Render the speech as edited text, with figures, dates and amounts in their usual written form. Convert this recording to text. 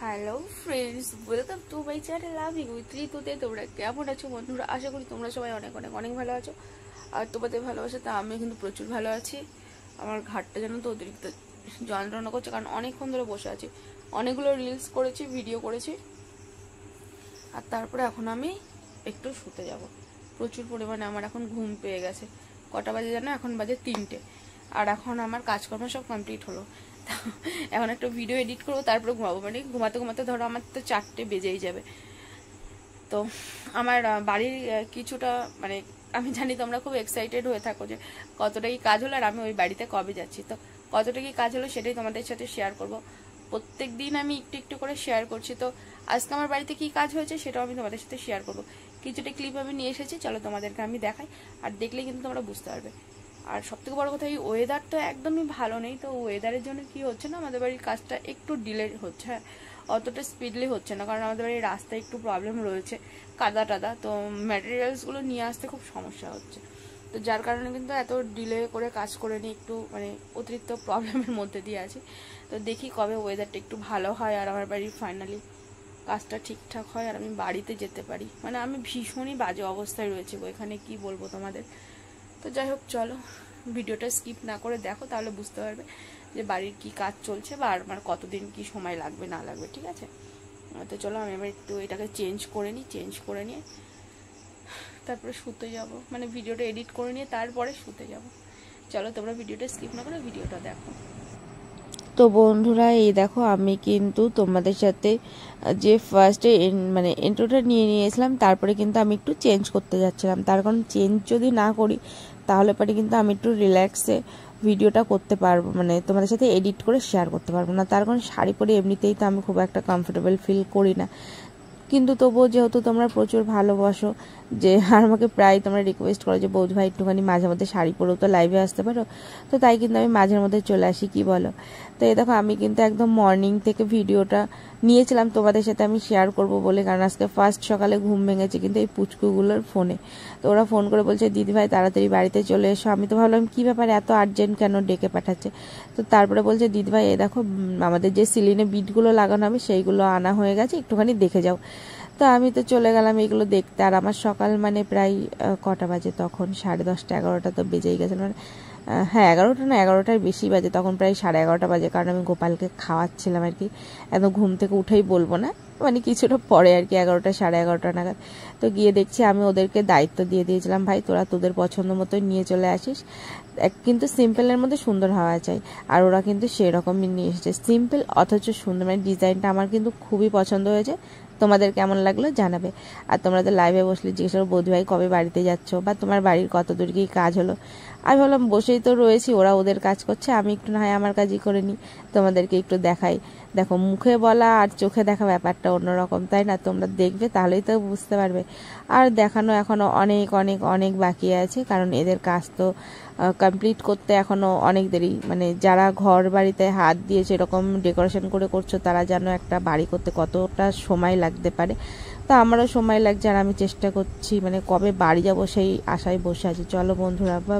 Hello friends, welcome to my channel loving with ঋতুতে। তোমরা কেমন আছো বন্ধুরা? আশা করি তোমরা সবাই অনেক অনেক অনেক ভালো আছো। আর তোমাদের ভালোবাসা তা আমি কিন্তু প্রচুর ভালো আছি। আমার ঘাটটা যেন তো অতিরিক্ত যন্ত্রণা করছে, কারণ অনেকক্ষণ ধরে বসে আছি, অনেকগুলো রিলস করেছি, ভিডিও করেছি। আর তারপরে এখন আমি একটু শুতে যাব। প্রচুর পরিমাণে আমার এখন ঘুম পেয়ে গেছে। কটা বাজে জানো? এখন বাজে 3টে। আর এখন আমার কাজকর্ম সব কমপ্লিট হলো। এখন একটা ভিডিও এডিট করবো, তারপরে ঘুমাবো। মানে ঘুমাতে ঘুমাতে ধরো আমার তো 4টে বেজেই যাবে। তো আমার বাড়ির কিছুটা মানে আমি জানি তোমরা খুব এক্সাইটেড হয়ে থাকো যে কতটা কি কাজ হলো আর আমি ওই বাড়িতে কবে যাচ্ছি। তো কতটা কি কাজ হলো সেটাই তোমাদের সাথে শেয়ার করব। প্রত্যেক দিন আমি একটু একটু করে শেয়ার করছি। তো আজকে আমার বাড়িতে কি কাজ হয়েছে সেটাও আমি তোমাদের সাথে শেয়ার করব। কিছুটা ক্লিপ আমি নিয়ে এসেছি, চলো তোমাদেরকে আমি দেখাই। আর দেখলে কিন্তু তোমরা বুঝতে পারবে। আর সবথেকে বড় কথা, এই ওয়েদারটা একদমই ভালো নেই। তো ওয়েদারের জন্য কি হচ্ছে না, আমাদের বাড়ির কাজটা একটু ডিলে হচ্ছে। হ্যাঁ, অতটা স্পিডলি হচ্ছে না, কারণ আমাদের বাড়ির রাস্তায় একটু প্রবলেম রয়েছে, কাদা টাদা। তো ম্যাটেরিয়ালসগুলো নিয়ে আসতে খুব সমস্যা হচ্ছে। তো যার কারণে কিন্তু এত ডিলে করে কাজ করে নিই, একটু মানে অতিরিক্ত প্রবলেমের মধ্যে দিয়ে আছি। তো দেখি কবে ওয়েদারটা একটু ভালো হয় আর আমার বাড়ির ফাইনালি কাজটা ঠিকঠাক হয় আর আমি বাড়িতে যেতে পারি। মানে আমি ভীষণই বাজে অবস্থায় রয়েছে এখানে, কি বলবো তোমাদের। তো যাই হোক, চলো ভিডিওটা স্কিপ না করে দেখো, তাহলে বুঝতে পারবে যে বাড়ির কি কাজ চলছে বা আর মানে কতদিন কি সময় লাগবে না লাগবে। ঠিক আছে, তো চলো আমি এবার একটু এটাকে চেঞ্জ করে নিই। চেঞ্জ করে নিয়ে তারপরে শুতে যাব, মানে ভিডিওটা এডিট করে নিয়ে তারপরে শুতে যাব। চলো তোমরা ভিডিওটা স্কিপ না করে ভিডিওটা দেখো। তো বন্ধুরা, এই দেখো আমি কিন্তু তোমাদের সাথে যে ফার্স্টে মানে ইন্ট্রোটা নিয়ে নিয়েছিলাম, তারপরে কিন্তু আমি একটু চেঞ্জ করতে যাচ্ছিলাম। তার কারণ চেঞ্জ যদি না করি তাহলে পরে কিন্তু আমি একটু রিল্যাক্সে ভিডিওটা করতে পারবো, মানে তোমাদের সাথে এডিট করে শেয়ার করতে পারবো না। তার কারণ শাড়ি পরে এমনিতেই তো আমি খুব একটা কমফোর্টেবল ফিল করি না। কিন্তু তবুও যেহেতু তোমরা প্রচুর ভালোবাসো, যে আর আমাকে প্রায় তোমরা রিকোয়েস্ট করো যে বৌদি ভাই একটুখানি মাঝে মধ্যে শাড়ি পরেও তো লাইভে আসতে পারো, তো তাই কিন্তু আমি মাঝের মধ্যে চলে আসি, কি বলো? তো এই দেখো আমি কিন্তু একদম মর্নিং থেকে ভিডিওটা নিয়েছিলাম তোমাদের সাথে আমি শেয়ার করব বলে, কারণ আজকে ফার্স্ট সকালে ঘুম ভেঙেছে কিন্তু এই পুচকুগুলোর ফোনে। তো ওরা ফোন করে বলছে দিদি ভাই তাড়াতাড়ি বাড়িতে চলে এসো। আমি তো ভাবলাম কী ব্যাপার, এত আর্জেন্ট কেন ডেকে পাঠাচ্ছে। তো তারপরে বলছে দিদি ভাই এ দেখো আমাদের যে সিলিনে বিটগুলো লাগানো হবে সেইগুলো আনা হয়ে গেছে, একটুখানি দেখে যাও। তো আমি তো চলে গেলাম এগুলো দেখতে। আর আমার সকাল মানে প্রায় কটা বাজে তখন, 10:30 11টা তো বেজেই গেছে। মানে হ্যাঁ 11টা না, 11টার বেশি বাজে, তখন প্রায় 11:30 বাজে, কারণ আমি গোপালকে খাওয়াচ্ছিলাম আর কি। একদম ঘুম থেকে উঠেই বলবো না, মানে কিছুটা পরে আর কি, 11টা 11:30 নাগাদ। তো গিয়ে দেখছি আমি ওদেরকে দায়িত্ব দিয়ে দিয়েছিলাম, ভাই তোরা তোদের পছন্দ মতোই নিয়ে চলে আসিস, কিন্তু সিম্পলের মধ্যে সুন্দর হওয়া চাই। আর ওরা কিন্তু সেরকমই নিয়ে এসেছে, সিম্পল অথচ সুন্দর। মানে ডিজাইনটা আমার কিন্তু খুবই পছন্দ হয়েছে। তোমাদের কেমন লাগলো জানাবে। আর তোমরা তো লাইভে বসলে জিজ্ঞেস করো বৌদি ভাই কবে বাড়িতে যাচ্ছ, বা তোমার বাড়ির কত দূর কি কাজ হলো। আমি ভাবলাম বসেই তো রয়েছি, ওরা ওদের কাজ করছে, আমি একটু না হয় আমার কাজই করে নিই, তোমাদেরকে একটু দেখাই। দেখো মুখে বলা আর চোখে দেখা ব্যাপারটা অন্যরকম, তাই না? তোমরা দেখবে তাহলেই তো বুঝতে পারবে। আর দেখানো এখনও অনেক অনেক অনেক বাকি আছে, কারণ এদের কাজ তো কমপ্লিট করতে এখনও অনেক দেরি। মানে যারা ঘর বাড়িতে হাত দিয়ে সেরকম ডেকোরেশন করে করছো, তারা যেন একটা বাড়ি করতে কতটা সময় লাগতে পারে। তো আমারও সময় লাগছে, আর আমি চেষ্টা করছি মানে কবে বাড়ি যাবো সেই আশায় বসে আছি। চলো বন্ধুরা, বাবা।